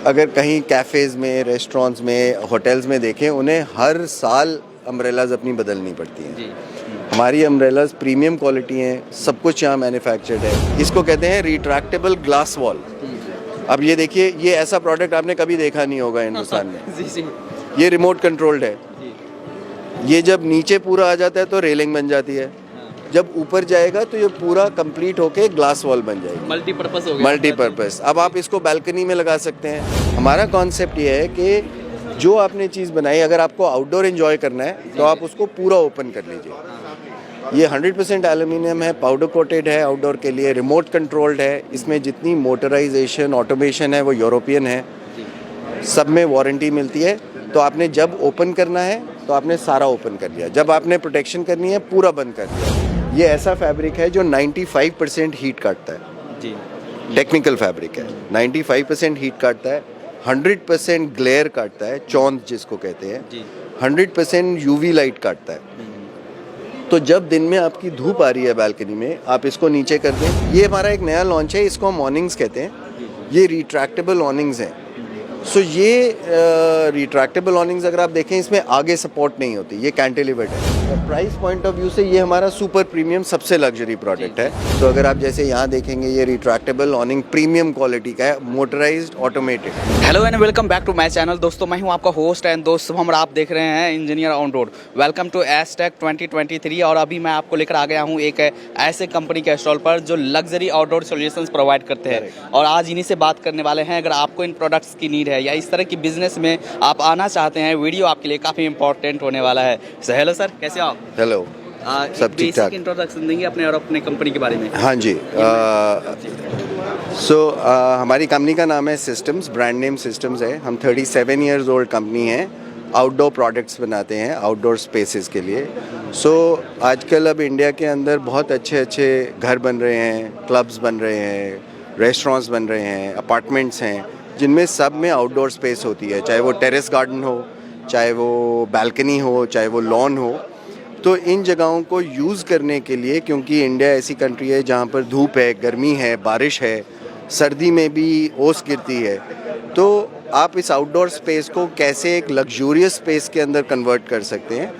अगर कहीं कैफ़ेज़ में, रेस्टोरेंट्स में, होटल्स में देखें, उन्हें हर साल अम्ब्रेलाज़ अपनी बदलनी पड़ती हैं। जी। हमारी अम्ब्रेलाज़ प्रीमियम क्वालिटी हैं, सब कुछ यहाँ मैन्युफैक्चर्ड है। इसको कहते हैं रिट्रैक्टेबल ग्लास वॉल। अब ये देखिए, ये ऐसा प्रोडक्ट आपने कभी देखा नहीं होगा हिंदुस्तान में। जी, जी। ये रिमोट कंट्रोल्ड है। जी। ये जब नीचे पूरा आ जाता है तो रेलिंग बन जाती है। जब ऊपर जाएगा तो ये पूरा कंप्लीट होके ग्लास वॉल बन जाएगी। मल्टीपर्पज़ हो गया। मल्टीपर्पज़। अब आप इसको बालकनी में लगा सकते हैं। हमारा कॉन्सेप्ट ये है कि जो आपने चीज़ बनाई, अगर आपको आउटडोर एंजॉय करना है तो आप उसको पूरा ओपन कर लीजिए। ये 100% एल्युमिनियम है, पाउडर कोटेड है, आउटडोर के लिए रिमोट कंट्रोल्ड है। इसमें जितनी मोटराइजेशन, ऑटोमेशन है वो यूरोपियन है। सब में वारंटी मिलती है। तो आपने जब ओपन करना है तो आपने सारा ओपन कर लिया, जब आपने प्रोटेक्शन करनी है पूरा बंद कर दिया। ये ऐसा फैब्रिक है जो 95% हीट काटता है। जी। टेक्निकल फैब्रिक है, 95% हीट काटता है, 100% ग्लेयर काटता है, चौंध जिसको कहते हैं, जी। 100% यूवी लाइट काटता है। तो जब दिन में आपकी धूप आ रही है बालकनी में, आप इसको नीचे कर दें। ये हमारा एक नया लॉन्च है, इसको हम ऑनिंग्स कहते हैं। ये रिट्रैक्टेबल ऑनिंग्स हैं। सो ये रिट्रैक्टेबल ऑनिंग्स अगर आप देखें, इसमें आगे सपोर्ट नहीं होती, ये कैंटिलीवर्ड है। प्राइस पॉइंट ऑफ व्यू से ये हमारा सुपर प्रीमियम सबसे लग्जरी प्रोडक्ट है। तो अगर आप जैसे यहाँ देखेंगे, ये रिट्रैक्टेबल ऑनिंग प्रीमियम क्वालिटी का है, motorised, automated. Hello and welcome back to my channel. दोस्तों, मैं हूं आपका होस्ट एंड दोस्त शुभम, आप देख रहे हैं engineer on road. Welcome to STech 2023। और अभी मैं आपको लेकर आ गया हूं एक ऐसे कंपनी के स्टॉल पर जो लग्जरी आउटडोर सॉल्यूशंस प्रोवाइड करते हैं। और आज इन्हीं से बात करने वाले हैं। अगर आपको इन प्रोडक्ट्स की नीड है या इस तरह की बिजनेस में आप आना चाहते हैं, वीडियो आपके लिए काफ़ी इंपॉर्टेंट होने वाला है। हेलो सर, कैसे हो आप? हेलो, सब ठीक ठाक। इंट्रोडक्शन देंगे अपने और अपने कंपनी के बारे में। हाँ जी। हमारी कंपनी का नाम है सिस्टम्स, ब्रांड नेम सिस्टम्स है। हम 37 ईयर्स ओल्ड कंपनी है। आउटडोर प्रोडक्ट्स बनाते हैं आउटडोर स्पेसेस के लिए। आजकल अब इंडिया के अंदर बहुत अच्छे अच्छे घर बन रहे हैं, क्लब्स बन रहे हैं, रेस्टोरेंट्स बन रहे हैं, अपार्टमेंट्स हैं, जिनमें सब में आउटडोर स्पेस होती है, चाहे वो टेरेस गार्डन हो, चाहे वो बालकनी हो, चाहे वो लॉन हो। तो इन जगहों को यूज़ करने के लिए, क्योंकि इंडिया ऐसी कंट्री है जहाँ पर धूप है, गर्मी है, बारिश है, सर्दी में भी ओस गिरती है, तो आप इस आउटडोर स्पेस को कैसे एक लग्जूरियस स्पेस के अंदर कन्वर्ट कर सकते हैं,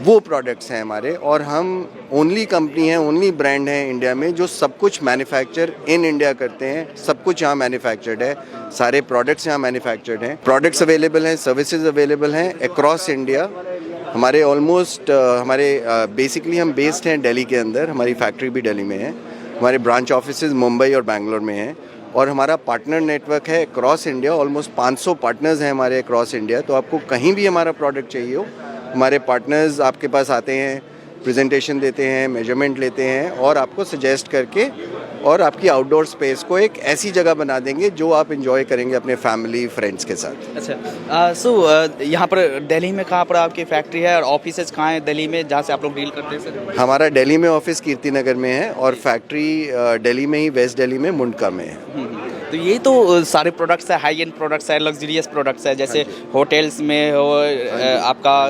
वो प्रोडक्ट्स हैं हमारे। और हम ओनली कंपनी है, ओनली ब्रांड है इंडिया में जो सब कुछ मैन्युफैक्चर इन इंडिया करते हैं। सब कुछ यहाँ मैन्युफैक्चर्ड है, सारे प्रोडक्ट्स यहाँ मैन्युफैक्चर्ड हैं। प्रोडक्ट्स अवेलेबल हैं, सर्विसेज अवेलेबल हैं अक्रॉस इंडिया। हमारे ऑलमोस्ट बेसिकली हम बेस्ड हैं दिल्ली के अंदर, हमारी फैक्ट्री भी दिल्ली में है, हमारे ब्रांच ऑफिसेज मुंबई और बेंगलोर में हैं, और हमारा पार्टनर नेटवर्क है अक्रॉस इंडिया। ऑलमोस्ट 500 पार्टनर्स हैं हमारे अक्रॉस इंडिया। तो आपको कहीं भी हमारा प्रोडक्ट चाहिए हो, हमारे पार्टनर्स आपके पास आते हैं, प्रेजेंटेशन देते हैं, मेजरमेंट लेते हैं, और आपको सजेस्ट करके और आपकी आउटडोर स्पेस को एक ऐसी जगह बना देंगे जो आप एंजॉय करेंगे अपने फैमिली फ्रेंड्स के साथ। अच्छा, यहाँ पर दिल्ली में कहाँ पर आपकी फैक्ट्री है और ऑफिसेज कहाँ हैं दिल्ली में जहाँ से आप लोग डील करते हैं सर? हमारा दिल्ली में ऑफिस कीर्ति नगर में है, और फैक्ट्री दिल्ली में ही, वेस्ट दिल्ली में मुंडका में है। तो ये तो सारे प्रोडक्ट्स है, हाई एंड प्रोडक्ट्स है, लग्जरियस प्रोडक्ट्स है, जैसे होटल्स में हो, आपका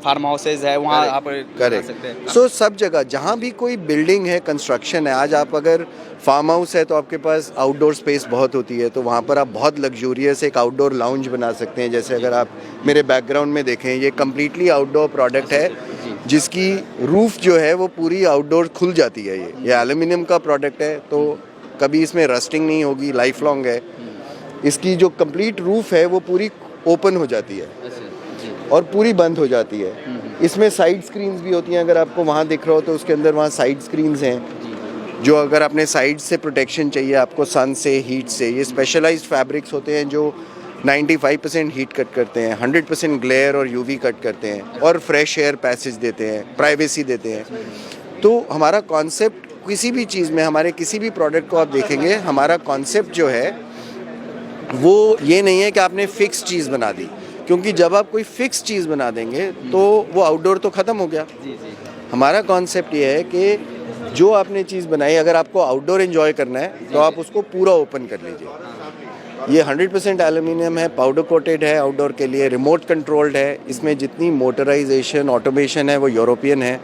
फार्म हाउसेज है, वहाँ आप कर सकते हैं। सब जगह जहाँ भी कोई बिल्डिंग है, कंस्ट्रक्शन है, आज आप अगर फार्म हाउस है तो आपके पास आउटडोर स्पेस बहुत होती है, तो वहाँ पर आप बहुत लग्जूरियस एक आउटडोर लाउंज बना सकते हैं। जैसे अगर आप मेरे बैकग्राउंड में देखें, ये कम्प्लीटली आउटडोर प्रोडक्ट है, जिसकी रूफ जो है वो पूरी आउटडोर खुल जाती है। ये एल्युमिनियम का प्रोडक्ट है, तो कभी इसमें रस्टिंग नहीं होगी, लाइफ लॉन्ग है। इसकी जो कंप्लीट रूफ है वो पूरी ओपन हो जाती है और पूरी बंद हो जाती है। इसमें साइड स्क्रीन्स भी होती हैं, अगर आपको वहाँ दिख रहा हो तो उसके अंदर वहाँ साइड स्क्रीन्स हैं, जो अगर अपने साइड से प्रोटेक्शन चाहिए आपको सन से, हीट से। ये स्पेशलाइज्ड फैब्रिक्स होते हैं जो 95% हीट कट करते हैं, 100% ग्लेयर और यूवी कट करते हैं, और फ्रेश एयर पैसेज देते हैं, प्राइवेसी देते हैं। तो हमारा कॉन्सेप्ट किसी भी चीज़ में, हमारे किसी भी प्रोडक्ट को आप देखेंगे, हमारा कॉन्सेप्ट जो है वो ये नहीं है कि आपने फिक्स चीज़ बना दी, क्योंकि जब आप कोई फिक्स चीज़ बना देंगे तो वो आउटडोर तो ख़त्म हो गया। हमारा कॉन्सेप्ट ये है कि जो आपने चीज़ बनाई, अगर आपको आउटडोर एंजॉय करना है तो आप उसको पूरा ओपन कर लीजिए। ये 100% एल्युमिनियम है, पाउडर कोटेड है, आउटडोर के लिए रिमोट कंट्रोल्ड है। इसमें जितनी मोटराइजेशन, ऑटोमेशन है वो यूरोपियन है।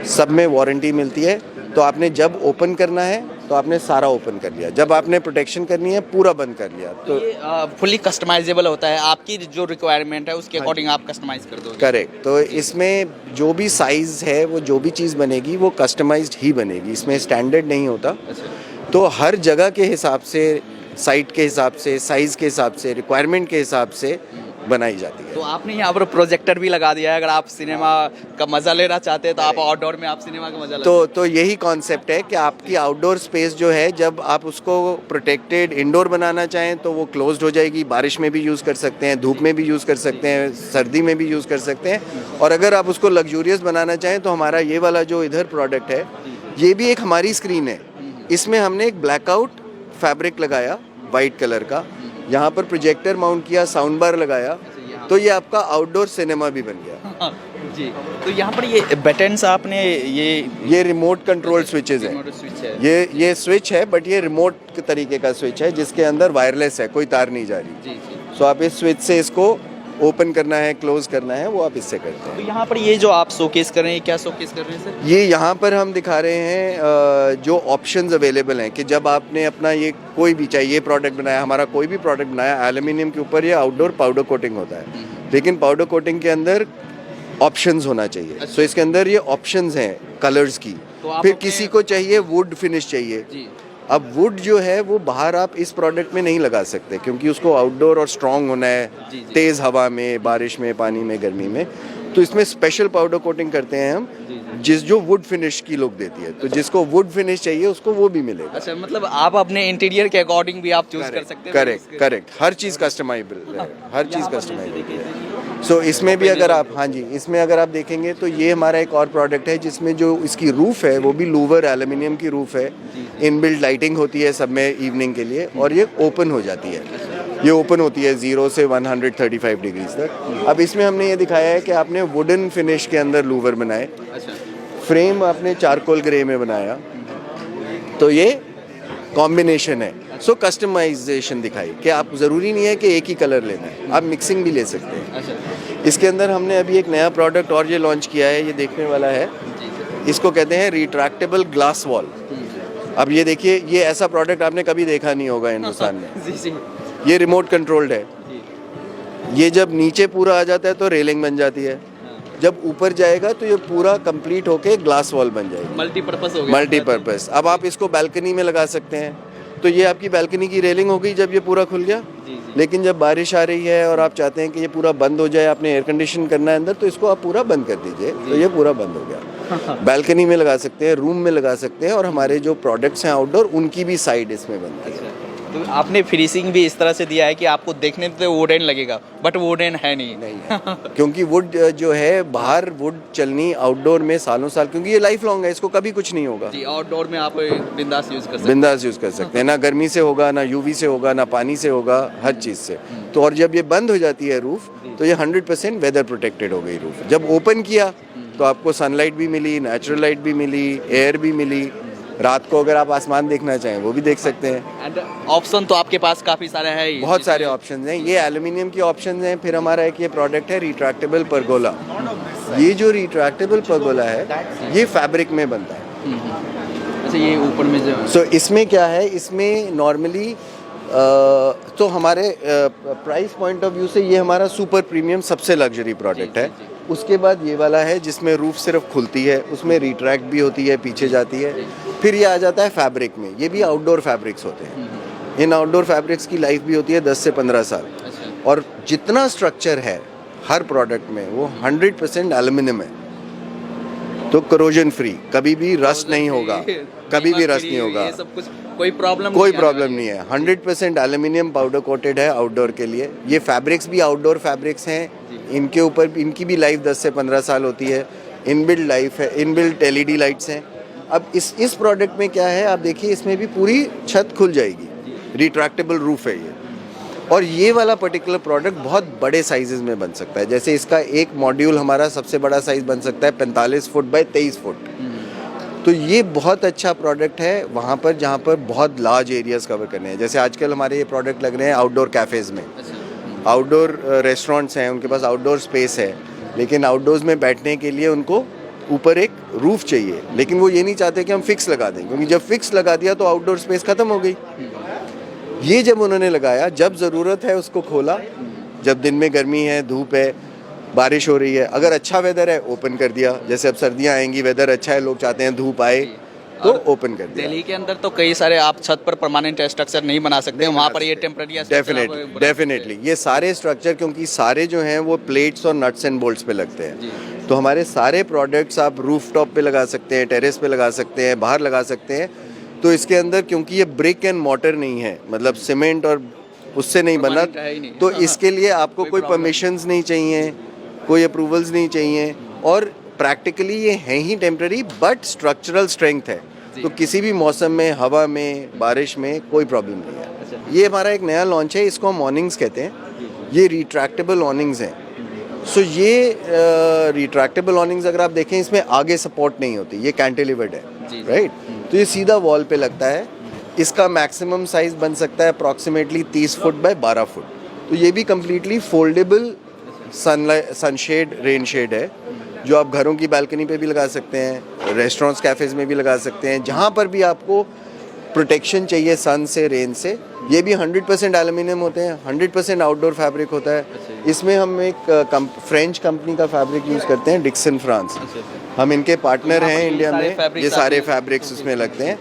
सब में वारंटी मिलती है। तो आपने जब ओपन करना है तो आपने सारा ओपन कर लिया। जब आपने प्रोटेक्शन करनी है पूरा बंद कर लिया। तो ये फुली कस्टमाइजेबल होता है, आपकी जो रिक्वायरमेंट है उसके अकॉर्डिंग आप कस्टमाइज कर दोगे। करेक्ट। तो इसमें जो भी साइज़ है, वो जो भी चीज़ बनेगी वो कस्टमाइज्ड ही बनेगी, इसमें स्टैंडर्ड नहीं होता। अच्छा। तो हर जगह के हिसाब से, साइट के हिसाब से, साइज़ के हिसाब से, रिक्वायरमेंट के हिसाब से बनाई जाती है। तो आपने यहाँ पर प्रोजेक्टर भी लगा दिया है, अगर आप सिनेमा का मजा लेना चाहते हैं तो आप आउटडोर में आप सिनेमा का मजा तो यही कॉन्सेप्ट है कि आपकी आउटडोर स्पेस जो है, जब आप उसको प्रोटेक्टेड इंडोर बनाना चाहें तो वो क्लोज्ड हो जाएगी। बारिश में भी यूज़ कर सकते हैं, धूप में भी यूज़ कर सकते हैं, सर्दी में भी यूज़ कर सकते हैं। और अगर आप उसको लग्जूरियस बनाना चाहें तो हमारा ये वाला जो इधर प्रोडक्ट है, ये भी एक हमारी स्क्रीन है। इसमें हमने एक ब्लैकआउट फैब्रिक लगाया वाइट कलर का, यहाँ पर प्रोजेक्टर माउंट किया, साउंड बार लगाया, तो ये आपका आउटडोर सिनेमा भी बन गया। जी। तो यहाँ पर ये बटन्स आपने ये रिमोट कंट्रोल स्विचेस हैं। रिमोट स्विच है। ये स्विच है, बट ये रिमोट के तरीके का स्विच है जिसके अंदर वायरलेस है, कोई तार नहीं जा रही। जी जी। सो आप इस स्विच से इसको ओपन करना है, क्लोज करना है, वो आप इससे करते तो हैं। यहाँ पर ये जो आप शोकेस कर रहे हैं, क्या शोकेस कर रहे हैं सर? ये यहाँ पर हम दिखा रहे हैं जो ऑप्शंस अवेलेबल हैं कि जब आपने अपना ये कोई भी, चाहे ये प्रोडक्ट बनाया, हमारा कोई भी प्रोडक्ट बनाया, एल्यूमिनियम के ऊपर ये आउटडोर पाउडर कोटिंग होता है, लेकिन पाउडर कोटिंग के अंदर ऑप्शंस होना चाहिए। सो इसके अंदर ये ऑप्शंस हैं कलर्स की। तो फिर किसी को चाहिए वुड फिनिश चाहिए। जी। अब वुड जो है वो बाहर आप इस प्रोडक्ट में नहीं लगा सकते, क्योंकि उसको आउटडोर और स्ट्रॉन्ग होना है, जी, जी। तेज़ हवा में, बारिश में, पानी में, गर्मी में। तो इसमें स्पेशल पाउडर कोटिंग करते हैं हम, जिस जो वुड फिनिश की लुक देती है। तो जिसको वुड फिनिश चाहिए उसको वो भी मिलेगा। अच्छा, मतलब आप अपने इंटीरियर के अकॉर्डिंग भी आप चूज कर सकते हैं। करेक्ट। हर चीज़ कस्टमाइजेबल है, हर चीज़ कस्टमाइजेबल है। सो इसमें भी अगर आप, हाँ जी, इसमें अगर आप देखेंगे तो ये हमारा एक और प्रोडक्ट है जिसमें जो इसकी रूफ है वो भी लूवर एल्यूमिनियम की रूफ है। इनबिल्ट लाइटिंग होती है सब में इवनिंग के लिए, और ये ओपन हो जाती है। ये ओपन होती है 0 से 135 डिग्रीज तक। अब इसमें हमने ये दिखाया है कि आपने वुडन फिनिश के अंदर लूवर बनाए, अच्छा। फ्रेम आपने चारकोल ग्रे में बनाया, तो ये कॉम्बिनेशन है। सो कस्टमाइजेशन दिखाई कि आप ज़रूरी नहीं है कि एक ही कलर लेना है, आप मिक्सिंग भी ले सकते हैं। अच्छा। इसके अंदर हमने अभी एक नया प्रोडक्ट और ये लॉन्च किया है, ये देखने वाला है। इसको कहते हैं रिट्रैक्टेबल ग्लास वॉल। अब ये देखिए, ये ऐसा प्रोडक्ट आपने कभी देखा नहीं होगा हिंदुस्तान में। जी जी। ये रिमोट कंट्रोल्ड है। ये जब नीचे पूरा आ जाता है तो रेलिंग बन जाती है, जब ऊपर जाएगा तो ये पूरा कंप्लीट होके ग्लास वॉल बन जाएगी। मल्टीपर्पस हो गया। मल्टीपर्पस। अब आप इसको बालकनी में लगा सकते हैं, तो ये आपकी बालकनी की रेलिंग हो गई जब ये पूरा खुल गया। लेकिन जब बारिश आ रही है और आप चाहते हैं कि ये पूरा बंद हो जाए, आपने एयर कंडीशन करना है अंदर, तो इसको आप पूरा बंद कर दीजिए, तो ये पूरा बंद हो गया। बालकनी में लगा सकते हैं, रूम में लगा सकते हैं, और हमारे जो प्रोडक्ट्स हैं आउटडोर, उनकी भी साइड इसमें बनती है। तो आपने फिनिशिंग भी इस तरह से दिया है कि आपको देखने तो वुडन लगेगा, बट वुडन है नहीं। क्योंकि वुड जो है, बाहर वुड चलनी आउटडोर में सालों साल, क्योंकि ये लाइफ लॉन्ग है, इसको कभी कुछ नहीं होगा। जी, आउटडोर में आप बिंदास यूज कर सकते हैं। बिंदास यूज़ कर सकते हैं, ना गर्मी से होगा, ना यूवी से होगा, ना पानी से होगा, हर चीज़ से। तो और जब ये बंद हो जाती है रूफ, तो ये 100% वेदर प्रोटेक्टेड हो गई रूफ। जब ओपन किया तो आपको सनलाइट भी मिली, नेचुरल लाइट भी मिली, एयर भी मिली। रात को अगर आप आसमान देखना चाहें वो भी देख सकते हैं। एंड ऑप्शन तो आपके पास काफ़ी सारे हैं ही। बहुत सारे ऑप्शंस हैं। ये एल्यूमिनियम के ऑप्शंस हैं। फिर हमारा एक ये प्रोडक्ट है रिट्रैक्टेबल परगोला। ये जो रिट्रैक्टेबल परगोला है, ये फैब्रिक में बनता है। अच्छा, ये ऊपर में जो सो इसमें क्या है, इसमें नॉर्मली तो हमारे प्राइस पॉइंट ऑफ व्यू से ये हमारा सुपर प्रीमियम सबसे लग्जरी प्रोडक्ट है। उसके बाद ये वाला है जिसमें रूफ सिर्फ खुलती है, उसमें रिट्रैक्ट भी होती है, पीछे जाती है। फिर ये आ जाता है फैब्रिक में। ये भी आउटडोर फैब्रिक्स होते हैं। इन आउटडोर फैब्रिक्स की लाइफ भी होती है 10 से 15 साल। और जितना स्ट्रक्चर है हर प्रोडक्ट में, वो 100% एल्यूमिनियम है, तो करोजन फ्री, कभी भी रस्ट नहीं होगा, कभी भी रस्ट नहीं होगा, ये सब कुछ कोई प्रॉब्लम नहीं है। 100% एल्यूमिनियम पाउडर कोटेड है आउटडोर के लिए। ये फैब्रिक्स भी आउटडोर फैब्रिक्स हैं। इनके ऊपर इनकी भी लाइफ 10 से 15 साल होती है। इनबिल्ट लाइफ है, इनबिल्ट LED लाइट्स हैं। अब इस प्रोडक्ट में क्या है, आप देखिए, इसमें भी पूरी छत खुल जाएगी, रिट्रैक्टेबल रूफ है ये। और ये वाला पर्टिकुलर प्रोडक्ट बहुत बड़े साइजेस में बन सकता है। जैसे इसका एक मॉड्यूल हमारा सबसे बड़ा साइज बन सकता है 45 फुट बाय 23 फुट। तो ये बहुत अच्छा प्रोडक्ट है वहाँ पर जहाँ पर बहुत लार्ज एरियाज कवर करने हैं। जैसे आजकल हमारे ये प्रोडक्ट लग रहे हैं आउटडोर कैफ़ेज़ में, आउटडोर रेस्टोरेंट्स हैं, उनके पास आउटडोर स्पेस है, लेकिन आउटडोर्स में बैठने के लिए उनको ऊपर एक रूफ चाहिए, लेकिन वो ये नहीं चाहते कि हम फिक्स लगा दें, क्योंकि जब फिक्स लगा दिया तो आउटडोर स्पेस खत्म हो गई। ये जब उन्होंने लगाया, जब ज़रूरत है उसको खोला, जब दिन में गर्मी है, धूप है, बारिश हो रही है, अगर अच्छा वेदर है ओपन कर दिया। जैसे अब सर्दियाँ आएंगी, वेदर अच्छा है, लोग चाहते हैं धूप आए तो ओपन कर दिया। दिल्ली के अंदर तो कई सारे आप छत पर परमानेंट स्ट्रक्चर नहीं बना सकते, वहाँ पर ये टेम्पररी डेफिनेटली ये सारे स्ट्रक्चर, क्योंकि सारे जो हैं वो प्लेट्स और नट्स एंड बोल्ट्स पे लगते हैं, तो हमारे सारे प्रोडक्ट्स आप रूफ टॉप पे लगा सकते हैं, टेरेस पे लगा सकते हैं, बाहर लगा सकते हैं। तो इसके अंदर क्योंकि ये ब्रिक एंड मॉर्टर नहीं है, मतलब सीमेंट और उससे नहीं बना, तो इसके लिए आपको कोई परमिशंस नहीं चाहिए, कोई अप्रूवल्स नहीं चाहिए, और प्रैक्टिकली ये हैं ही टेम्पररी बट स्ट्रक्चरल स्ट्रेंथ है, तो किसी भी मौसम में, हवा में, बारिश में कोई प्रॉब्लम नहीं है। ये हमारा एक नया लॉन्च है, इसको हम ऑनिंग्स कहते हैं। ये रिट्रैक्टेबल ऑनिंग्स हैं। सो ये रिट्रैक्टेबल ऑनिंग्स अगर आप देखें, इसमें आगे सपोर्ट नहीं होती, ये कैंटिलीवर्ड है, राइट। तो ये सीधा वॉल पे लगता है। इसका मैक्सिमम साइज बन सकता है अप्रॉक्सीमेटली 30 फुट बाय 12 फुट। तो ये भी completely foldable sunshade, rain shade है, जो आप घरों की बालकनी पे भी लगा सकते हैं, रेस्टोरेंट्स, कैफ़ेज़ में भी लगा सकते हैं, जहाँ पर भी आपको प्रोटेक्शन चाहिए सन से, रेन से। ये भी 100% एल्युमिनियम होते हैं, 100% आउटडोर फैब्रिक होता है। इसमें हम एक फ्रेंच कंपनी का फैब्रिक यूज़ करते हैं, डिक्सन फ्रांस। हम इनके पार्टनर हैं इंडिया में, ये सारे फैब्रिक्स उसमें लगते हैं।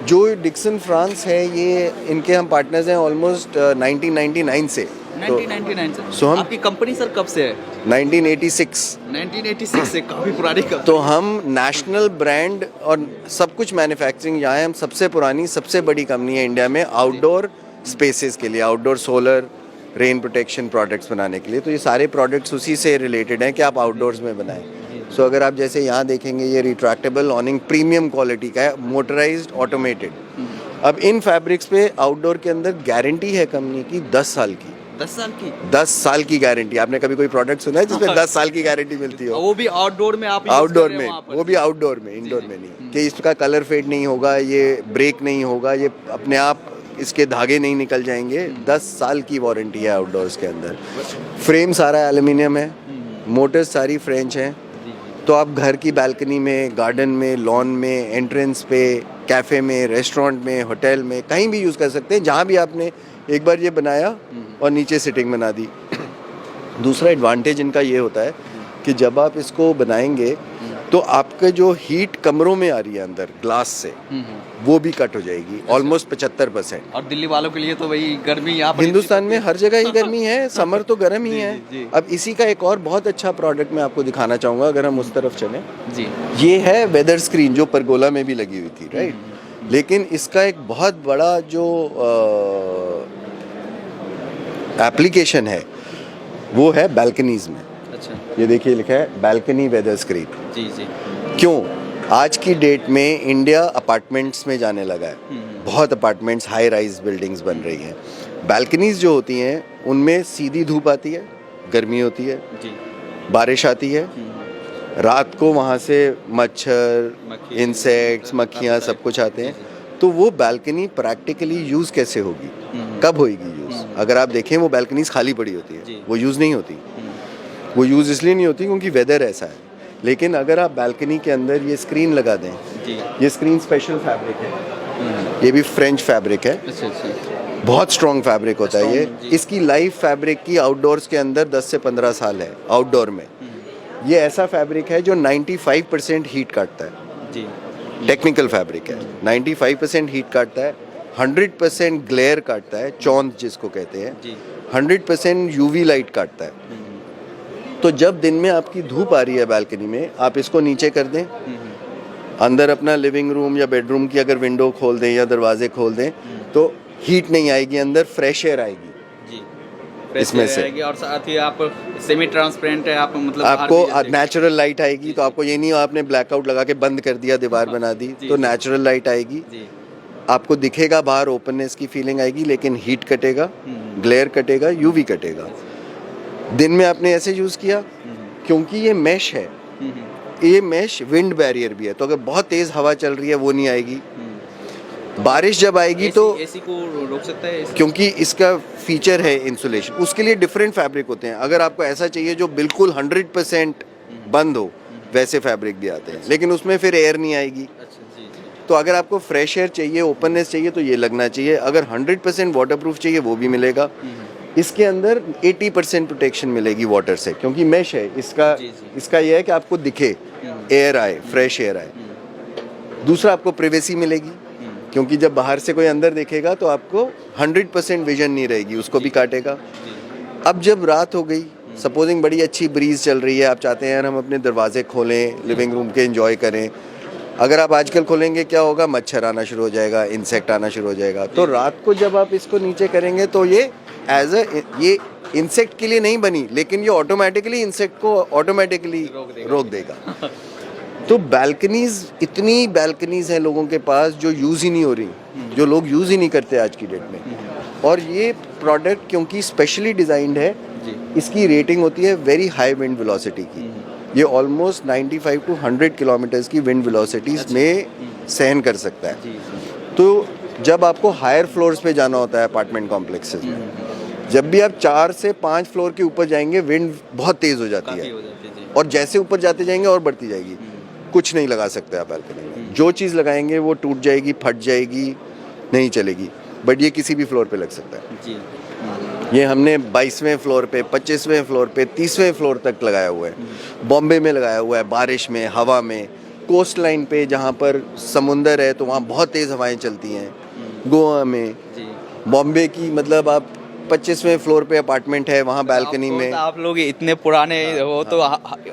जो डिक्सन फ्रांस है, ये इनके हम पार्टनर्स हैं ऑलमोस्ट 1999 से। 1999 से। So हम आपकी कंपनी सर कब से है? 1986 से, काफी पुरानी कंपनी। तो हम नेशनल ब्रांड और सब कुछ मैन्युफैक्चरिंग यहाँ है। हम सबसे पुरानी, सबसे बड़ी कंपनी है इंडिया में आउटडोर स्पेसेस के लिए, outdoor solar, rain protection products बनाने के लिए। तो ये सारे प्रोडक्ट्स उसी से रिलेटेड हैं कि आप आउटडोर्स में बनाएं। सो अगर आप जैसे यहाँ देखेंगे, ये रिट्रैक्टेबल ऑनिंग प्रीमियम क्वालिटी का है, मोटराइज्ड, ऑटोमेटेड। अब इन फैब्रिक्स पे आउटडोर के अंदर गारंटी है कंपनी की 10 साल की। 10 साल की गारंटी। आपने कभी कोई प्रोडक्ट सुना है जिसमें 10 साल की गारंटी मिलती हो? वो भी आउटडोर में आप आउटडोर में, वो भी आउटडोर में, इंडोर में नहीं। कि इसका कलर फेड नहीं होगा, ये ब्रेक नहीं होगा, ये अपने आप इसके धागे नहीं निकल जाएंगे। 10 साल की वारंटी है आउटडोर्स के अंदर। फ्रेम सारा एल्युमिनियम है, मोटर्स सारी फ्रेंच हैं। तो आप घर की बालकनी में, गार्डन में, लॉन में, एंट्रेंस पे, कैफ़े में, रेस्टोरेंट में, होटल में, कहीं भी यूज़ कर सकते हैं। जहाँ भी आपने एक बार ये बनाया और नीचे सिटिंग बना दी। दूसरा एडवांटेज इनका ये होता है कि जब आप इसको बनाएंगे तो आपके जो हीट कमरों में आ रही है अंदर ग्लास से, वो भी कट हो जाएगी ऑलमोस्ट 75%। और दिल्ली वालों के लिए तो वही गर्मी, यहाँ पर हिंदुस्तान में हर जगह ही गर्मी है, समर तो गर्म ही है। अब इसी का एक और बहुत अच्छा प्रोडक्ट मैं आपको दिखाना चाहूँगा, अगर हम उस तरफ चलें जी। ये है वेदर स्क्रीन, जो परगोला में भी लगी हुई थी, राइट। लेकिन इसका एक बहुत बड़ा जो एप्लीकेशन है वो है बालकनीज में। अच्छा, ये देखिए लिखा है बालकनी वेदर स्क्रीन। जी जी। क्यों? आज की डेट में इंडिया अपार्टमेंट्स में जाने लगा है। बहुत अपार्टमेंट्स, हाई राइज बिल्डिंग्स बन रही हैं। बालकनीज जो होती हैं उनमें सीधी धूप आती है, गर्मी होती है जी, बारिश आती है, रात को वहाँ से मच्छर, इंसेक्ट्स, मक्खियाँ सब कुछ आते हैं। तो वो बालकनी प्रैक्टिकली यूज़ कैसे होगी, कब होगी यूज़? अगर आप देखें वो बालकनीज खाली पड़ी होती है, वो यूज़ नहीं होती। वो यूज़ इसलिए नहीं होती क्योंकि वेदर ऐसा है। लेकिन अगर आप बालकनी के अंदर ये स्क्रीन लगा दें, ये स्क्रीन स्पेशल फैब्रिक है, ये भी फ्रेंच फैब्रिक है, बहुत स्ट्रॉन्ग फैब्रिक होता है ये। इसकी लाइफ फैब्रिक की आउटडोर्स के अंदर 10 से 15 साल है। आउटडोर में ये ऐसा फैब्रिक है जो 95% हीट काटता है जी। टेक्निकल फैब्रिक है, 95% हीट काटता है, 100% ग्लेयर काटता है, चौंध जिसको कहते हैं, 100% यूवी लाइट काटता है। तो जब दिन में आपकी धूप आ रही है बालकनी में, आप इसको नीचे कर दें, अंदर अपना लिविंग रूम या बेडरूम की अगर विंडो खोल दें या दरवाजे खोल दें, तो हीट नहीं आएगी, अंदर फ्रेश एयर आएगी जी, इसमें से आएगी। और साथ ही आप सेमी ट्रांसपेरेंट है, आप मतलब आपको नेचुरल लाइट आएगी। तो आपको ये नहीं आपने ब्लैकआउट लगा के बंद कर दिया, दीवार बना दी, तो नेचुरल लाइट आएगी। आपको दिखेगा बाहर, ओपननेस की फीलिंग आएगी, लेकिन हीट कटेगा, ग्लेयर कटेगा, यूवी कटेगा। दिन में आपने ऐसे यूज़ किया क्योंकि ये मैश है, ये मैश विंड बैरियर भी है, तो अगर बहुत तेज़ हवा चल रही है वो नहीं आएगी। बारिश जब आएगी तो एसी को रोक सकता है, क्योंकि इसका फीचर है इंसुलेशन। उसके लिए डिफरेंट फैब्रिक होते हैं। अगर आपको ऐसा चाहिए जो बिल्कुल 100% बंद हो, वैसे फैब्रिक भी आते हैं, लेकिन उसमें फिर एयर नहीं आएगी। अच्छा जी जी तो अगर आपको फ्रेश एयर चाहिए, ओपननेस चाहिए, तो ये लगना चाहिए। अगर 100% वाटरप्रूफ चाहिए वो भी मिलेगा। इसके अंदर 80% प्रोटेक्शन मिलेगी वाटर से, क्योंकि मैश है इसका। जी, जी। इसका यह है कि आपको दिखे, एयर आए, फ्रेश एयर आए। दूसरा, आपको प्रिवेसी मिलेगी, क्योंकि जब बाहर से कोई अंदर देखेगा तो आपको 100% विजन नहीं रहेगी, उसको भी काटेगा। अब जब रात हो गई, सपोजिंग बड़ी अच्छी ब्रीज चल रही है, आप चाहते हैं यार हम अपने दरवाजे खोलें, लिविंग रूम के एंजॉय करें, अगर आप आजकल खोलेंगे क्या होगा, मच्छर आना शुरू हो जाएगा, इंसेक्ट आना शुरू हो जाएगा। तो रात को जब आप इसको नीचे करेंगे तो ये ये इंसेक्ट के लिए नहीं बनी, लेकिन ये ऑटोमेटिकली इंसेक्ट को ऑटोमेटिकली रोक देगा। तो बैल्कनीज, इतनी बैल्कनीज हैं लोगों के पास जो यूज़ ही नहीं हो रही, जो लोग यूज़ ही नहीं करते आज की डेट में। और ये प्रोडक्ट क्योंकि स्पेशली डिज़ाइंड है, इसकी रेटिंग होती है वेरी हाई विंड वेलोसिटी की। ये ऑलमोस्ट 95 to 100 किलोमीटर्स की विंड वेलोसिटीज में सहन कर सकता है। तो जब आपको हायर फ्लोर्स पे जाना होता है अपार्टमेंट कॉम्प्लेक्सेस में, जब भी आप 4 से 5 फ्लोर के ऊपर जाएंगे, विंड बहुत तेज़ हो जाती है, और जैसे ऊपर जाते जाएंगे और बढ़ती जाएगी। कुछ नहीं लगा सकते आप बैल्कनी में, जो चीज़ लगाएंगे वो टूट जाएगी, फट जाएगी, नहीं चलेगी। बट ये किसी भी फ्लोर पे लग सकता है जी। ये हमने 22वें फ्लोर पे, 25वें फ्लोर पे, 30वें फ्लोर तक लगाया हुआ है। बॉम्बे में लगाया हुआ है, बारिश में, हवा में, कोस्ट लाइन पे जहाँ पर समुंदर है तो वहाँ बहुत तेज़ हवाएं चलती हैं। गोवा में, बॉम्बे की, मतलब आप 25वें फ्लोर पे अपार्टमेंट है, वहाँ बैल्कनी में। आप लोग इतने पुराने हो तो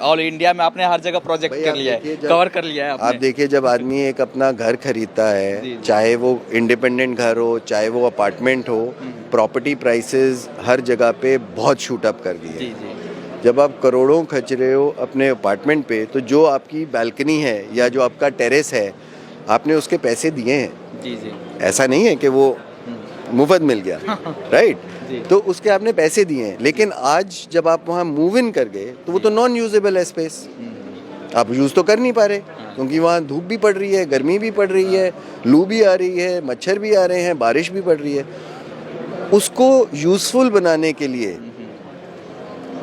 ऑल इंडिया में आपने हर जगह प्रोजेक्ट कर लिया है, कवर कर लिया है आपने। आप देखिए, जब आदमी एक अपना घर खरीदता है, चाहे वो इंडिपेंडेंट घर हो, चाहे वो अपार्टमेंट हो, प्रॉपर्टी प्राइसेस हर जगह पे बहुत शूट अप कर दिए हैं। जब आप करोड़ों खर्च रहे हो अपने अपार्टमेंट पे, तो जो आपकी बैल्कनी है या जो आपका टेरेस है, आपने उसके पैसे दिए हैं। जी जी। ऐसा नहीं है कि वो मुफ्त मिल गया, राइट? तो उसके आपने पैसे दिए हैं, लेकिन आज जब आप वहाँ मूव इन कर गए तो वो तो नॉन यूजेबल है स्पेस, आप यूज़ तो कर नहीं पा रहे, क्योंकि वहाँ धूप भी पड़ रही है, गर्मी भी पड़ रही है, लू भी आ रही है, मच्छर भी आ रहे हैं, बारिश भी पड़ रही है। उसको यूज़फुल बनाने के लिए,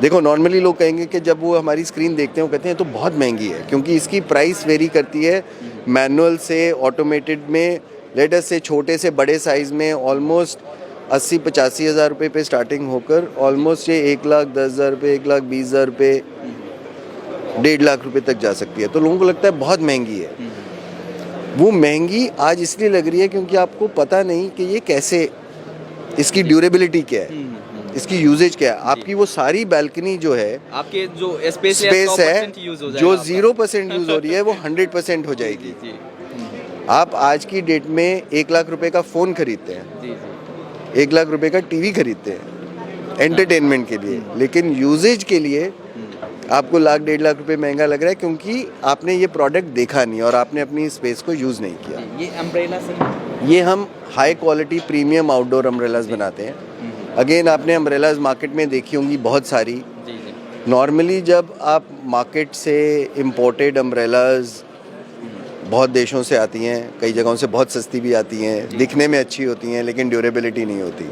देखो नॉर्मली लोग कहेंगे कि जब वो हमारी स्क्रीन देखते हैं वो कहते हैं तो बहुत महंगी है, क्योंकि इसकी प्राइस वेरी करती है मैनुअल से ऑटोमेटेड में। लेटर से छोटे से बड़े साइज़ में ऑलमोस्ट 80-85 हज़ार रुपये पे स्टार्टिंग होकर ऑलमोस्ट ये 1,10,000 रुपये, 1,20,000 रुपये, 1.5 लाख रुपये तक जा सकती है। तो लोगों को लगता है बहुत महंगी है। वो महंगी आज इसलिए लग रही है क्योंकि आपको पता नहीं कि ये कैसे, इसकी ड्यूरेबिलिटी क्या है, इसकी यूजेज क्या है। आपकी वो सारी बैल्कनी जो है, आपके जो स्पेस है जो 0% यूज़ हो रही है, वो 100% हो जाएगी। आप आज की डेट में 1 लाख रुपए का फ़ोन खरीदते हैं, 1 लाख रुपए का टीवी खरीदते हैं एंटरटेनमेंट के लिए, लेकिन यूजेज के लिए आपको 1,00,000-1.5 लाख रुपए महंगा लग रहा है, क्योंकि आपने ये प्रोडक्ट देखा नहीं और आपने अपनी स्पेस को यूज़ नहीं किया। ये अम्ब्रेला से, ये हम high quality premium outdoor umbrellas बनाते हैं। अगेन, आपने अम्ब्रेलाज मार्केट में देखी होंगी बहुत सारी। नॉर्मली जब आप मार्केट से इम्पोर्टेड अम्ब्रेलाज बहुत देशों से आती हैं, कई जगहों से बहुत सस्ती भी आती हैं, दिखने में अच्छी होती हैं, लेकिन ड्यूरेबिलिटी नहीं होती।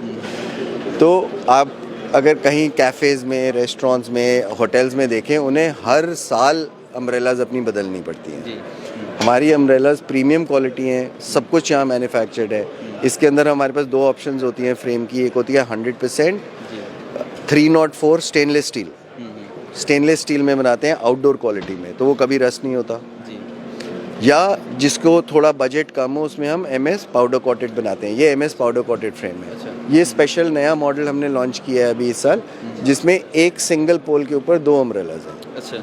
तो आप अगर कहीं कैफ़ेज़ में, रेस्टोरेंट्स में, होटल्स में देखें, उन्हें हर साल अम्ब्रेलाज अपनी बदलनी पड़ती हैं। हमारी अम्ब्रेलाज प्रीमियम क्वालिटी हैं, सब कुछ यहाँ मैन्युफैक्चर्ड है। इसके अंदर हमारे पास 2 ऑप्शंस होती हैं फ्रेम की। एक होती है 100% 304 स्टेनलेस स्टील। स्टेनलेस स्टील में बनाते हैं आउटडोर क्वालिटी में, तो वो कभी रस्ट नहीं होता। या जिसको थोड़ा बजट कम हो, उसमें हम MS पाउडर कोटेड बनाते हैं। ये MS पाउडर कोटेड फ्रेम है। ये स्पेशल नया मॉडल हमने लॉन्च किया है अभी इस साल, जिसमें एक सिंगल पोल के ऊपर 2 अम्ब्रेलाज हैं। अच्छा,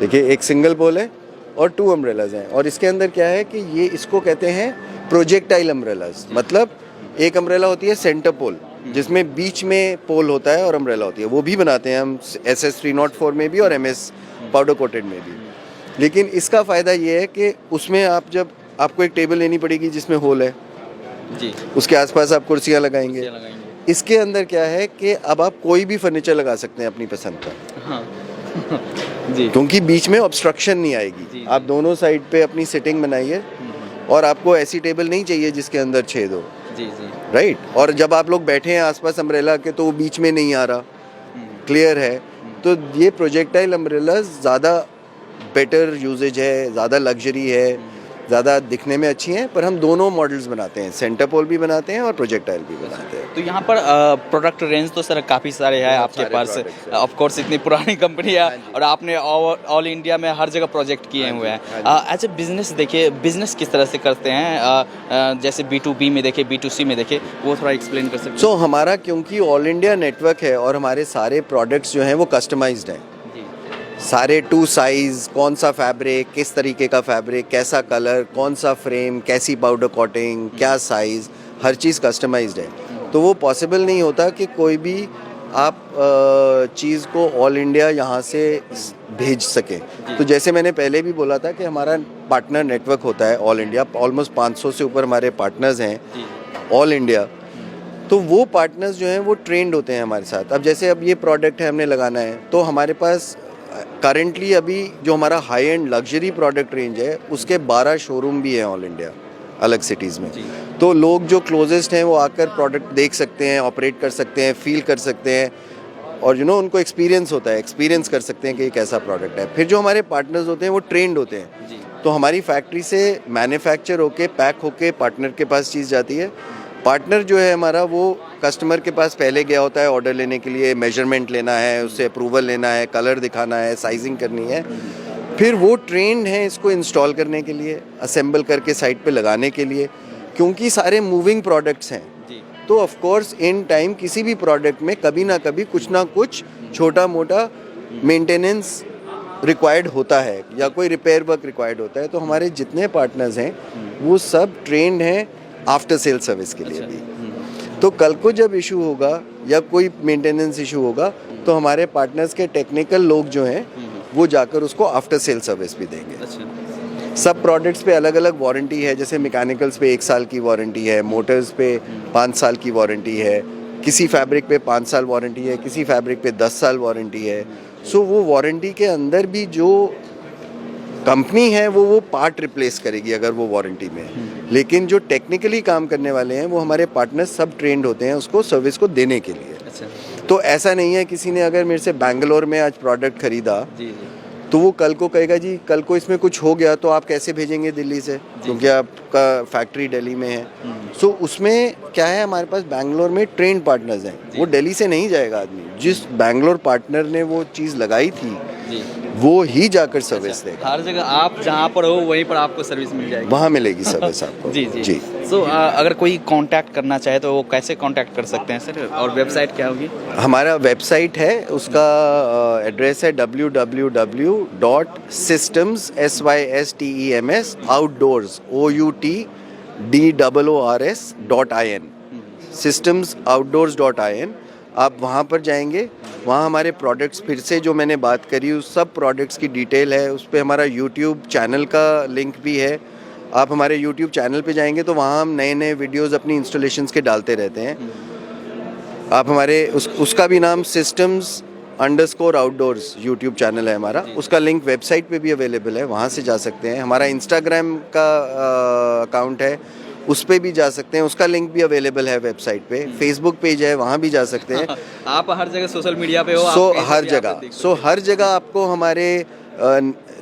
देखिए, एक सिंगल पोल है और 2 अम्ब्रेलाज हैं। और इसके अंदर क्या है कि ये, इसको कहते हैं प्रोजेक्टाइल अम्ब्रेलाज। मतलब एक अम्ब्रेला होती है सेंटर पोल, जिसमें बीच में पोल होता है और अम्ब्रेला होती है, वो भी बनाते हैं हम SS 304 में भी और MS पाउडर कोटेड में भी। लेकिन इसका फ़ायदा ये है कि उसमें आप, जब आपको एक टेबल लेनी पड़ेगी जिसमें होल है जी, उसके आसपास आप कुर्सियाँ लगाएंगे। इसके अंदर क्या है कि अब आप कोई भी फर्नीचर लगा सकते हैं अपनी पसंद का। हाँ। जी, क्योंकि बीच में ऑब्स्ट्रक्शन नहीं आएगी। आप दोनों साइड पे अपनी सिटिंग बनाइए, और आपको ऐसी टेबल नहीं चाहिए जिसके अंदर छेद हो। जी, राइट। और जब आप लोग बैठे हैं आसपास अम्ब्रेला के, तो वो बीच में नहीं आ रहा, क्लियर है। तो ये प्रोजेक्टाइल अम्ब्रेला ज़्यादा बेटर यूजेज है, ज़्यादा लग्जरी है, ज़्यादा दिखने में अच्छी हैं, पर हम दोनों मॉडल्स बनाते हैं, सेंटर पोल भी बनाते हैं और प्रोजेक्टाइल भी बनाते हैं। तो यहाँ पर प्रोडक्ट रेंज तो सर काफ़ी सारे हैं बहुत आपके सारे पास, products हैं। ऑफ कोर्स इतनी पुरानी कंपनी है हाँ जी। और आपने ऑल इंडिया में हर जगह प्रोजेक्ट किए हुए हैं। एज ए बिजनेस देखिए, बिजनेस किस तरह से करते हैं, जैसे B2B में देखे, B2C में देखे, वो थोड़ा एक्सप्लेन कर सकते हैं? सो हमारा क्योंकि ऑल इंडिया नेटवर्क है और हमारे सारे प्रोडक्ट्स जो हैं वो कस्टमाइज्ड हैं, जी सारे टू साइज़, कौन सा फैब्रिक, किस तरीके का फैब्रिक, कैसा कलर, कौन सा फ्रेम, कैसी पाउडर कोटिंग, क्या साइज़, हर चीज़ कस्टमाइज्ड है। तो वो पॉसिबल नहीं होता कि कोई भी आप चीज़ को ऑल इंडिया यहाँ से भेज सकें। तो जैसे मैंने पहले भी बोला था कि हमारा पार्टनर नेटवर्क होता है ऑल इंडिया, ऑलमोस्ट 500 से ऊपर हमारे पार्टनर्स हैं जी ऑल इंडिया। तो वो पार्टनर्स जो हैं वो ट्रेंड होते हैं हमारे साथ। अब जैसे अब ये प्रोडक्ट है हमने लगाना है, तो हमारे पास करंटली अभी जो हमारा high and luxury product range है उसके 12 शोरूम भी हैं ऑल इंडिया, अलग सिटीज़ में। जी। तो लोग जो क्लोजेस्ट हैं वो आकर प्रोडक्ट देख सकते हैं, ऑपरेट कर सकते हैं, फील कर सकते हैं और उनको एक्सपीरियंस होता है, एक्सपीरियंस कर सकते हैं कि ये कैसा प्रोडक्ट है। फिर जो हमारे पार्टनर्स होते हैं वो ट्रेंड होते हैं, जी तो हमारी फैक्ट्री से मैन्युफैक्चर होके पैक होके पार्टनर के पास चीज़ जाती है। पार्टनर जो है हमारा वो कस्टमर के पास पहले गया होता है ऑर्डर लेने के लिए, मेजरमेंट लेना है, उससे अप्रूवल लेना है, कलर दिखाना है, साइजिंग करनी है। फिर वो ट्रेंड है इसको इंस्टॉल करने के लिए, असेंबल करके साइट पे लगाने के लिए, क्योंकि सारे मूविंग प्रोडक्ट्स हैं। जी तो ऑफ कोर्स इन टाइम किसी भी प्रोडक्ट में कभी ना कभी कुछ ना कुछ छोटा मोटा मेंटेनेंस रिक्वायर्ड होता है या कोई रिपेयर वर्क रिक्वायर्ड होता है। तो हमारे जितने पार्टनर्स हैं वो सब ट्रेंड हैं आफ्टर सेल सर्विस के लिए भी। तो कल को जब इशू होगा या कोई मेंटेनेंस इशू होगा तो हमारे पार्टनर्स के टेक्निकल लोग जो हैं वो जाकर उसको आफ्टर सेल सर्विस भी देंगे। अच्छा सब प्रोडक्ट्स पे अलग अलग वारंटी है, जैसे मैकेनिकल्स पे 1 साल की वारंटी है, मोटर्स पे 5 साल की वारंटी है, किसी फैब्रिक पे 5 साल वारंटी है, किसी फैब्रिक पे 10 साल वारंटी है। सो वो वारंटी के अंदर भी जो कंपनी है वो पार्ट रिप्लेस करेगी अगर वो वारंटी में है, लेकिन जो टेक्निकली काम करने वाले हैं वो हमारे पार्टनर्स सब ट्रेंड होते हैं उसको सर्विस को देने के लिए। अच्छा तो ऐसा नहीं है किसी ने अगर मेरे से बैंगलोर में आज प्रोडक्ट खरीदा जी जी तो वो कल को कहेगा जी कल को इसमें कुछ हो गया तो आप कैसे भेजेंगे दिल्ली से, क्योंकि आपका फैक्ट्री दिल्ली में है। सो उसमें क्या है, हमारे पास बैंगलोर में ट्रेंड पार्टनर्स हैं, वो दिल्ली से नहीं जाएगा आदमी। जिस बैंगलोर पार्टनर ने वो चीज़ लगाई थी जी वो ही जाकर सर्विस देगा, हर जगह आप जहाँ पर हो वहीं पर आपको सर्विस मिल जाएगी। वहाँ मिलेगी सर्विस आपको। जी जी सो अगर कोई कांटेक्ट करना चाहे तो वो कैसे कांटेक्ट कर सकते हैं सर, और वेबसाइट क्या होगी? हमारा वेबसाइट है, उसका एड्रेस है www.systems outdoors.in systemoutdoors.in। आप वहाँ पर जाएंगे, वहाँ हमारे प्रोडक्ट्स फिर से जो मैंने बात करी उस सब प्रोडक्ट्स की डिटेल है। उस पर हमारा यूट्यूब चैनल का लिंक भी है। आप हमारे यूट्यूब चैनल पे जाएंगे तो वहाँ हम नए नए वीडियोस अपनी इंस्टॉलेशंस के डालते रहते हैं। आप हमारे उसका भी नाम systems_outdoors यूट्यूब चैनल है हमारा, उसका लिंक वेबसाइट पे भी अवेलेबल है, वहाँ से जा सकते हैं। हमारा इंस्टाग्राम का अकाउंट है, उस पे भी जा सकते हैं, उसका लिंक भी अवेलेबल है वेबसाइट पे। फेसबुक पेज है, वहाँ भी जा सकते हैं। आप हर जगह सोशल मीडिया पे हो, सो आप कहीं हर भी आप जगह देख सकते सो हर जगह आपको हमारे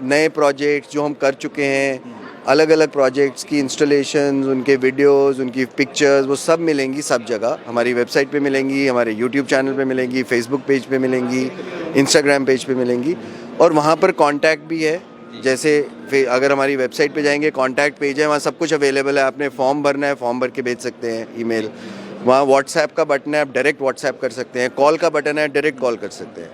नए प्रोजेक्ट्स जो हम कर चुके हैं, अलग अलग प्रोजेक्ट्स की इंस्टॉलेशंस, उनके वीडियोस, उनकी पिक्चर्स, वो सब मिलेंगी सब जगह। हमारी वेबसाइट पे मिलेंगी, हमारे यूट्यूब चैनल पे मिलेंगी, फेसबुक पेज पे मिलेंगी, इंस्टाग्राम पेज पे मिलेंगी। और वहाँ पर कॉन्टैक्ट भी है, जैसे अगर हमारी वेबसाइट पे जाएंगे कॉन्टैक्ट पेज है, वहाँ सब कुछ अवेलेबल है। आपने फॉर्म भरना है, फॉर्म भर के भेज सकते हैं ईमेल। वहाँ व्हाट्सएप का बटन है, आप डायरेक्ट व्हाट्सएप कर सकते हैं। कॉल का बटन है, डायरेक्ट कॉल कर सकते हैं।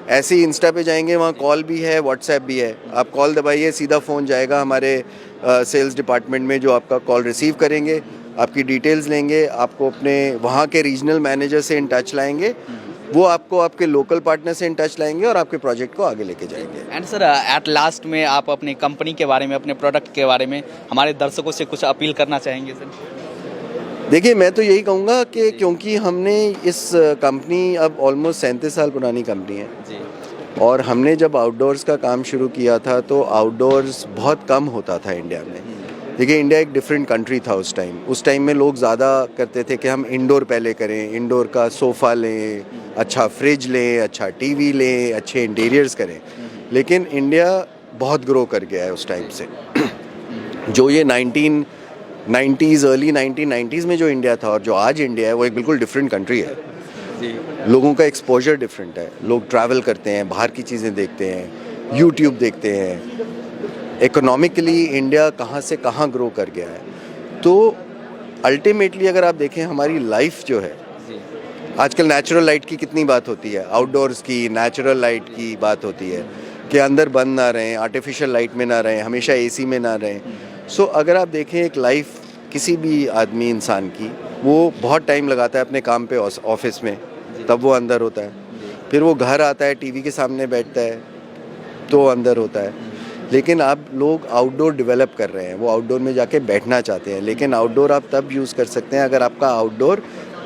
ऐसे ही इंस्टा पे जाएंगे, वहाँ कॉल भी है, व्हाट्सएप भी है। आप कॉल दबाइए, सीधा फ़ोन जाएगा हमारे सेल्स डिपार्टमेंट में, जो आपका कॉल रिसीव करेंगे, आपकी डिटेल्स लेंगे, आपको अपने वहाँ के रीजनल मैनेजर से इन टच लाएंगे, वो आपको आपके लोकल पार्टनर से इन टच लाएंगे और आपके प्रोजेक्ट को आगे लेके जाएंगे। एंड सर एट लास्ट में आप अपनी कंपनी के बारे में, अपने प्रोडक्ट के बारे में हमारे दर्शकों से कुछ अपील करना चाहेंगे सर? देखिए, मैं तो यही कहूँगा कि क्योंकि हमने इस कंपनी अब ऑलमोस्ट 37 साल पुरानी कंपनी है जी और हमने जब आउटडोर्स का काम शुरू किया था तो आउटडोर्स बहुत कम होता था इंडिया में। देखिए, इंडिया एक डिफरेंट कंट्री था उस टाइम। उस टाइम में लोग ज़्यादा करते थे कि हम इंडोर पहले करें, इंडोर का सोफ़ा लें, अच्छा फ्रिज लें, अच्छा टीवी लें, अच्छे इंटीरियर्स करें। लेकिन इंडिया बहुत ग्रो कर गया है उस टाइम से। जो ये 1990s अर्ली 1990s में जो इंडिया था और जो आज इंडिया है वो एक बिल्कुल डिफरेंट कंट्री है। जी लोगों का एक्सपोजर डिफरेंट है, लोग ट्रैवल करते हैं, बाहर की चीज़ें देखते हैं, यूट्यूब देखते हैं। इकोनॉमिकली इंडिया कहाँ से कहाँ ग्रो कर गया है। तो अल्टीमेटली अगर आप देखें हमारी लाइफ जो है, जी आजकल नेचुरल लाइट की कितनी बात होती है, आउटडोर्स की नेचुरल लाइट की बात होती है कि अंदर बंद ना रहें, आर्टिफिशियल लाइट में ना रहें, हमेशा एसी में ना रहें। सो अगर आप देखें एक लाइफ किसी भी आदमी इंसान की, वो बहुत टाइम लगाता है अपने काम पे ऑफिस में, तब वो अंदर होता है। फिर वो घर आता है, टीवी के सामने बैठता है तो अंदर होता है। लेकिन आप लोग आउटडोर डेवलप कर रहे हैं, वो आउटडोर में जाके बैठना चाहते हैं। लेकिन आउटडोर आप तब यूज़ कर सकते हैं अगर आपका आउटडोर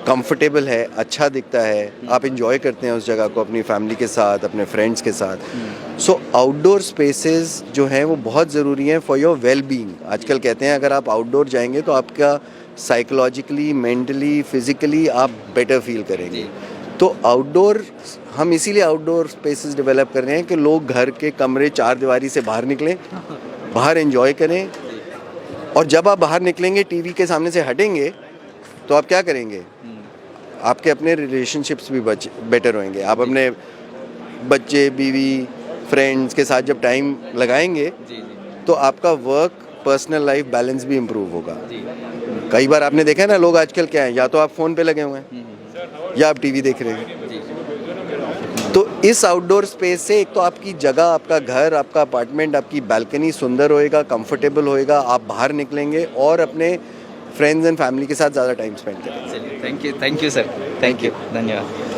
कंफर्टेबल है, अच्छा दिखता है, आप इंजॉय करते हैं उस जगह को अपनी फैमिली के साथ, अपने फ्रेंड्स के साथ। सो आउटडोर स्पेसेस जो हैं वो बहुत ज़रूरी हैं फॉर योर वेल बीइंग। आजकल कहते हैं अगर आप आउटडोर जाएंगे तो आपका साइकोलॉजिकली, मेंटली, फिज़िकली आप बेटर फील करेंगे। तो आउटडोर हम इसीलिए आउटडोर स्पेसेस डेवलप कर रहे हैं कि लोग घर के कमरे चार दीवारी से बाहर निकलें, बाहर एंजॉय करें। और जब आप बाहर निकलेंगे, टीवी के सामने से हटेंगे, तो आप क्या करेंगे? आपके अपने रिलेशनशिप्स भी बेटर होंगे। आप अपने बच्चे, बीवी, फ्रेंड्स के साथ जब टाइम लगाएंगे तो आपका वर्क पर्सनल लाइफ बैलेंस भी इम्प्रूव होगा। कई बार आपने देखा है ना, लोग आजकल क्या है, या तो आप फ़ोन पे लगे हुए हैं या आप टीवी देख रहे हैं। तो इस आउटडोर स्पेस से एक तो आपकी जगह, आपका घर, आपका अपार्टमेंट, आपकी बालकनी सुंदर होएगा, कंफर्टेबल होएगा, आप बाहर निकलेंगे और अपने फ्रेंड्स एंड फैमिली के साथ ज़्यादा टाइम स्पेंड करेंगे। Thank you sir, thank you, धन्यवाद।